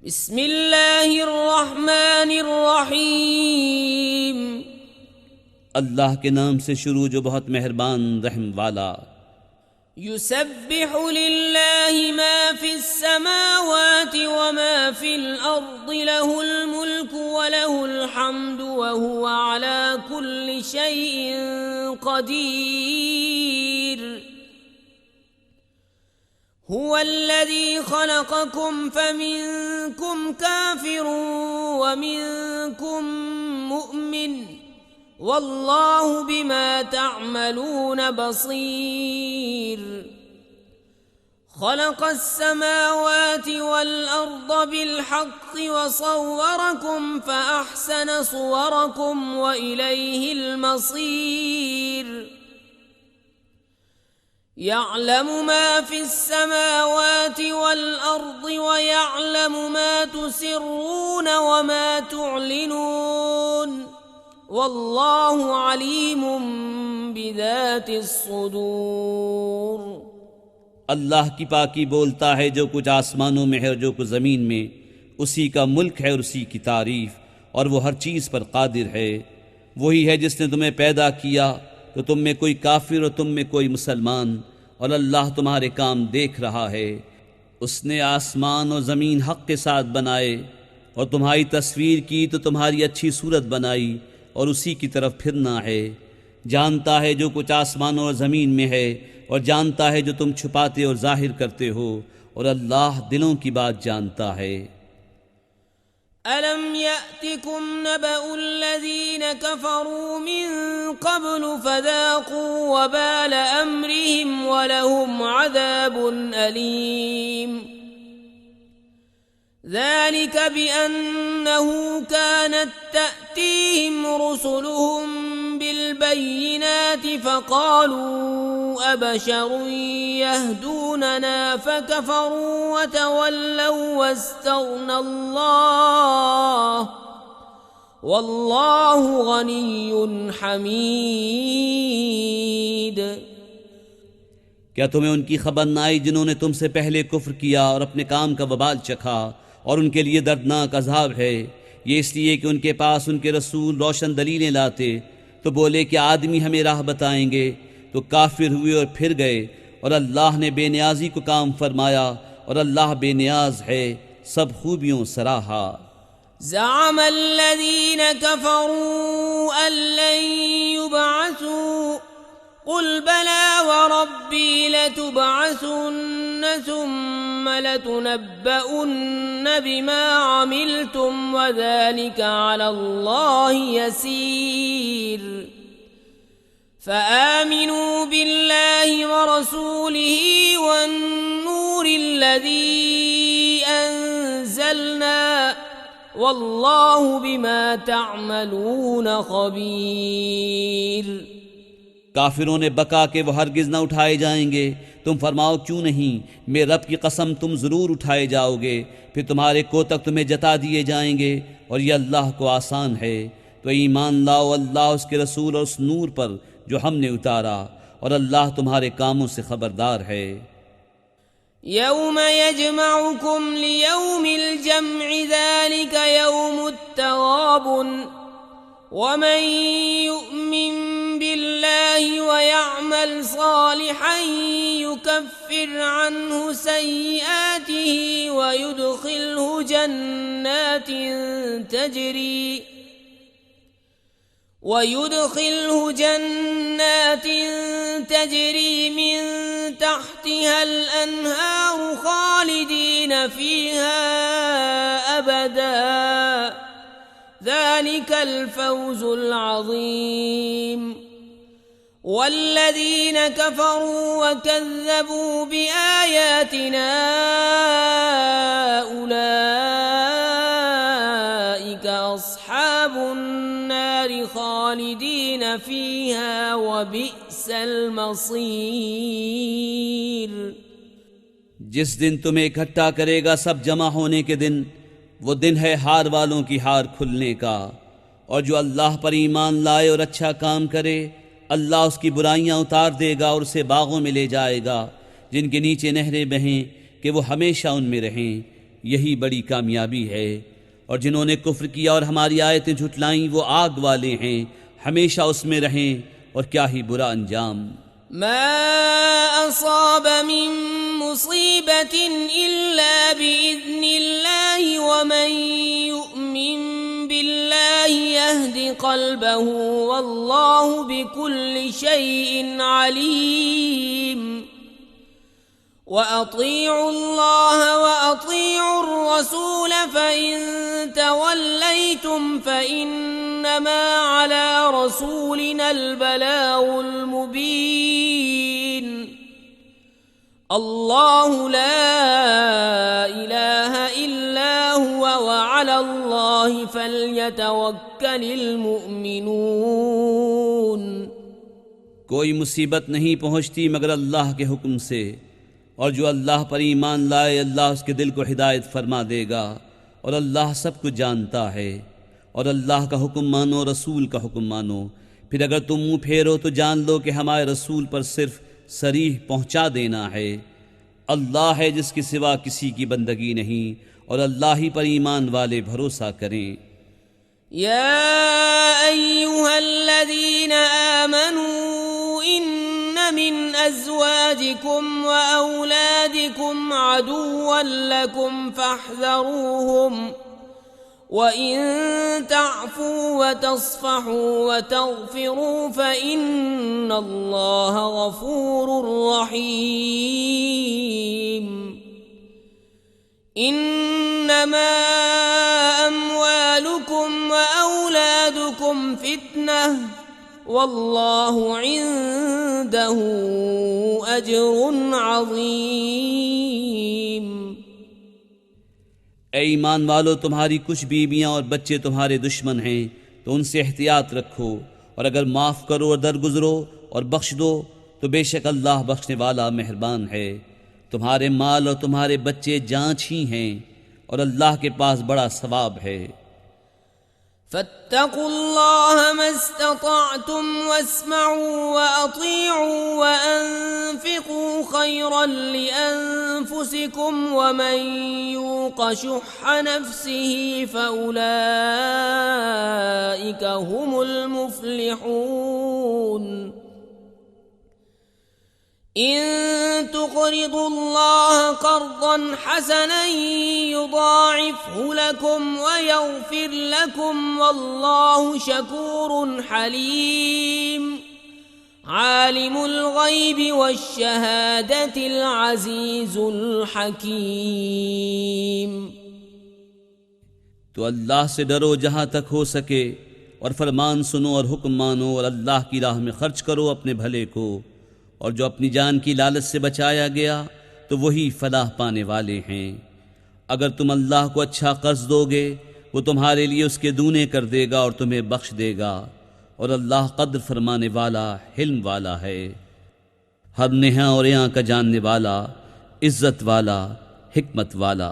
बिस्मिल्लाहिर्रहमानिर्रहीम। अल्लाह के नाम से शुरू जो बहुत मेहरबान रहम वाला। युसब्बिहु लिल्लाहि मा फिस्समावाति व मा फिल अर्दि लहुल मुल्कु व लहुल हम्दु व हुवा अला कुल्लि शैइन क़दीर। हुवल्लज़ी ख़लक़कुम फमिनकुम काफ़िरुन व मिनकुम मुअमिन वल्लाहु बिमा तअमलून बसीर। खलक़स समावाति वल अर्द बिलहक़्क़ि व सव्वरकुम फअहसन सुवरकुम व इलैहिल मसीर। यअलमु मा फिस्समावाति वल अर्दि व यअलमु मा तुसिर्रून व मा तुअलिनून वल्लाहु अलीमुम बिज़ातिस्सुदूर। अल्लाह की पाकी बोलता है जो कुछ आसमानों में है और जो कुछ ज़मीन में, उसी का मुल्क है और उसी की तारीफ़, और वो हर चीज़ पर कादिर है। वही है जिसने तुम्हें पैदा किया तो तुम में कोई काफिर और तुम में कोई मुसलमान, और अल्लाह तुम्हारे काम देख रहा है। उसने आसमान और ज़मीन हक़ के साथ बनाए और तुम्हारी तस्वीर की तो तुम्हारी अच्छी सूरत बनाई, और उसी की तरफ फिरना है। जानता है जो कुछ आसमानों और ज़मीन में है, और जानता है जो तुम छुपाते और जाहिर करते हो, और अल्लाह दिलों की बात जानता है। अलम यअतिकुम नबउल्लज़ीन कफ़रू मिन क़ब्लु फ़ज़ाक़ू वबाल अम्रिहिम वलहुम अज़ाबुन अलीम। ज़ालिक बिअन्नहु कानत तअतीहिम रुसुलुहुम बिलबय्यिनाति फ़क़ालू अबशरुन यहदूनना फ़कफ़रू वतवल्लव वस्तग़नल्लाह वल्लाहु गनिय्युन हमीद। क्या तुम्हें उनकी खबर न आई जिन्होंने तुमसे पहले कुफ्र किया और अपने काम का वबाल चखा, और उनके लिए दर्दनाक अज़ाब है। ये इसलिए कि उनके पास उनके रसूल रोशन दलीलें लाते तो बोले कि आदमी हमें राह बताएंगे, तो काफिर हुए और फिर गए। और अल्लाह ने बेनियाजी को काम फरमाया, और अल्लाह बेनियाज है, सब खूबियों सराहा। ज़अमल्लज़ीन कफ़रू अल्लन युबअसू क़ुल बला वरब्बी लतुबअसुन्न सुम्म लतुनब्बउन्न बिमा अमिलतुम वज़ालिका अलल्लाहि यसीर। फ़आमिनू बिल्लाहि वरसूलिहि वन्नूरिल्लज़ी अंज़लना वल्लाहु बिमा तअमलून ख़बीर। काफिरों ने बका के वो हरगिज़ न उठाए जाएंगे। तुम फरमाओ क्यों नहीं, मेरे रब की कसम तुम ज़रूर उठाए जाओगे, फिर तुम्हारे कोतक तुम्हें जता दिए जाएंगे, और यह अल्लाह को आसान है। तो ईमान लाओ अल्लाह उसके रसूल और उस नूर पर जो हमने उतारा, और अल्लाह तुम्हारे कामों से खबरदार है। यौम यजमउकुम लियौमिल जम्इ ज़ालिका यौमुत तग़ाबुन वमन युमिन बिल्लाहि व यअमल सालिहन युकफ्फिर अन्हु सय्यिआतिहि व युदखिलहु जन्नात तजरी मिन तहतिहल अन्हार खालिदीन फीहा अबदा ज़ालिकल फ़ौज़ुल अज़ीम। वल्लज़ीन कफ़रू वकज़्ज़बू बिआयातिना उलाइका अस्हाबुन नारि खालिदीन फीहा वबिअसल मसीर। जिस दिन तुम्हें इकट्ठा करेगा सब जमा होने के दिन, वो दिन है हार वालों की हार खुलने का। और जो अल्लाह पर ईमान लाए और अच्छा काम करे, अल्लाह उसकी बुराइयां उतार देगा और उसे बागों में ले जाएगा जिनके नीचे नहरें बहें कि वो हमेशा उनमें रहें। यही बड़ी कामयाबी है। और जिन्होंने कुफ्र किया और हमारी आयतें झुटलाईं वो आग वाले हैं, हमेशा उसमें रहें, और क्या ही बुरा अंजाम। मा असाब मिन मुसीबतिन इल्ला बिइज़्निल्लाहि व मन युमिन बिल्लाहि यहदि क़ल्बहु वल्लाहु बिकुल्लि शैइन अलीम। वअतीउ अल्लाह वअतीउ अर्रसूल फ़इन तवल्लैतुम फ़इन्नमा अला रसूलिनल बलागुल मुबीन। अल्लाहु ला इलाहा इल्ला हुवा व अलल्लाहि फल्यतवक्कलिल मुमिनून। कोई मुसीबत नहीं पहुँचती मगर अल्लाह के हुक्म से, और जो अल्लाह पर ईमान लाए अल्लाह उसके दिल को हिदायत फरमा देगा, और अल्लाह सब कुछ जानता है। और अल्लाह का हुक्म मानो, रसूल का हुक्म मानो। फिर अगर तुम मुँह फेरो तो जान लो कि हमारे रसूल पर सिर्फ सरीह पहुँचा देना है। अल्लाह है जिसके सिवा किसी की बंदगी नहीं, और अल्लाह ही पर ईमान वाले भरोसा करें। या अय्युहल्लज़ीन आमनू इन्न मिन अज़वाजिकुम व औलादिकुम अदुव्वन लकुम फहज़रूहुम व इन तअफ़ू व तस्फ़हू व तग़फ़िरू फ़इन्नल्लाह गफ़ूरुर रहीम। इन्नमा अम्वालुकुम व औलादुकुम फ़ित्नह वल्लाहु इंदहु अज्रुन अज़ीम। ए ईमान वालो, तुम्हारी कुछ बीवियाँ और बच्चे तुम्हारे दुश्मन हैं, तो उनसे एहतियात रखो, और अगर माफ़ करो और दरगुजरो और बख्श दो तो बेशक अल्लाह बख्शने वाला मेहरबान है। तुम्हारे माल और तुम्हारे बच्चे जाँच ही हैं, और अल्लाह के पास बड़ा सवाब है। फत्तकुल्लाह मस्ततअतुम वस्मऊ व अतीऊ व अन्फिकू खैरन लिअन्फुसिकुम व मन यूक़ शुह्ह नफ्सिही फउलाइक हुमुल मुफ्लिहून। इन तुक़रिदुल्लाह क़र्ज़न हसनन युज़ाइफ़हु लकुम व यग़फ़िर लकुम वल्लाहु शकूरुन हलीम। आलिमुल ग़ैबि वश्शहादतिल अज़ीज़ुल हकीम। तो अल्लाह से डरो जहाँ तक हो सके, और फरमान सुनो और हुक्म मानो, और अल्लाह की राह में खर्च करो अपने भले को। और जो अपनी जान की लालच से बचाया गया तो वही फलाह पाने वाले हैं। अगर तुम अल्लाह को अच्छा कर्ज दोगे वो तुम्हारे लिए उसके दूने कर देगा और तुम्हें बख्श देगा, और अल्लाह कद्र फरमाने वाला हिल्म वाला है, हर नेहा और यहाँ का जानने वाला, इज्जत वाला, हिकमत वाला।